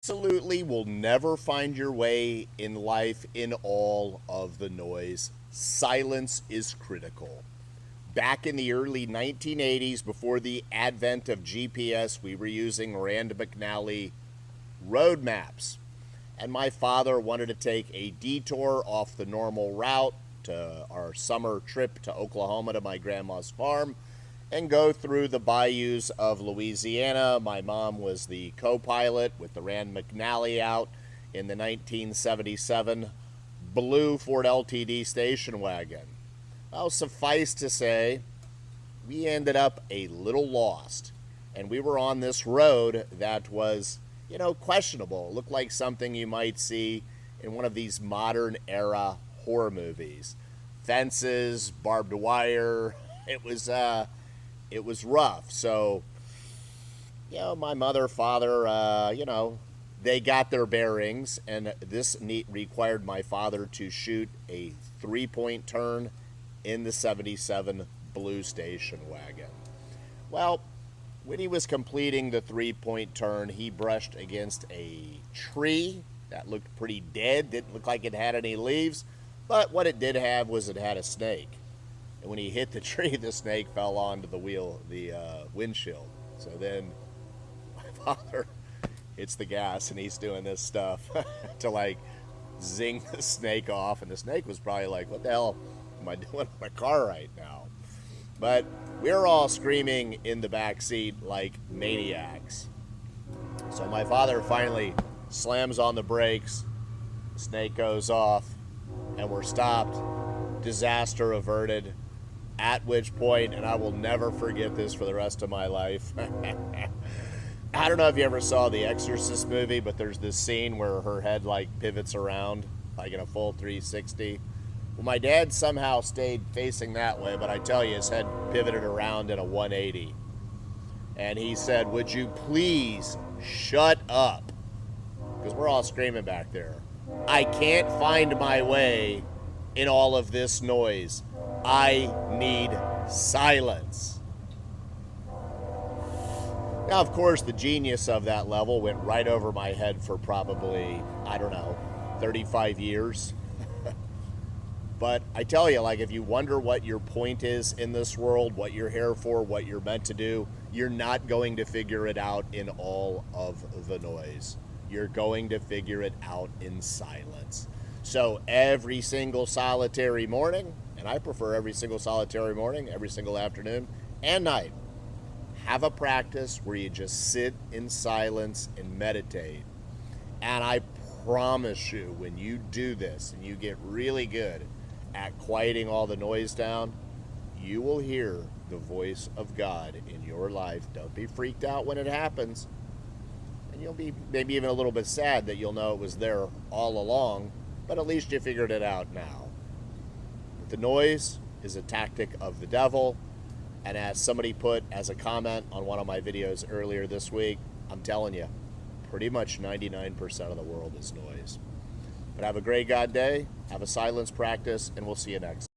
Absolutely will never find your way in life in all of the noise. Silence is critical. Back in the early 1980s, before the advent of GPS, we were using Rand McNally road maps. And my father wanted to take a detour off the normal route to our summer trip to Oklahoma to my grandma's farm and go through the bayous of Louisiana. My mom was the co-pilot with the Rand McNally out in the 1977 blue Ford LTD station wagon. Well, suffice to say, we ended up a little lost. And we were on this road that was, questionable. It looked like something you might see in one of these modern era horror movies. Fences, barbed wire. It was rough. So, my mother, father, they got their bearings, and this required my father to shoot a 3-point turn in the 77 blue station wagon. Well, when he was completing the 3-point turn, he brushed against a tree that looked pretty dead, didn't look like it had any leaves, but what it did have was it had a snake. And when he hit the tree, the snake fell onto the windshield. So then my father hits the gas and he's doing this stuff to zing the snake off. And the snake was probably like, what the hell am I doing in my car right now? But we're all screaming in the back seat like maniacs. So my father finally slams on the brakes, the snake goes off, and we're stopped. Disaster averted. At which point, and I will never forget this for the rest of my life. I don't know if you ever saw the Exorcist movie, but there's this scene where her head pivots around in a full 360. Well, my dad somehow stayed facing that way, but I tell you, his head pivoted around in a 180. And he said, "Would you please shut up?" Because we're all screaming back there. "I can't find my way in all of this noise. I need silence." Now, of course, the genius of that level went right over my head for probably, 35 years. But I tell you, if you wonder what your point is in this world, what you're here for, what you're meant to do, you're not going to figure it out in all of the noise. You're going to figure it out in silence. So every single solitary morning, and I prefer every single solitary morning, every single afternoon and night, have a practice where you just sit in silence and meditate. And I promise you, when you do this and you get really good at quieting all the noise down, you will hear the voice of God in your life. Don't be freaked out when it happens. And you'll be maybe even a little bit sad that you'll know it was there all along, but at least you figured it out now. But the noise is a tactic of the devil, and as somebody put as a comment on one of my videos earlier this week, I'm telling you, pretty much 99% of the world is noise. But have a great God day, have a silence practice, and we'll see you next.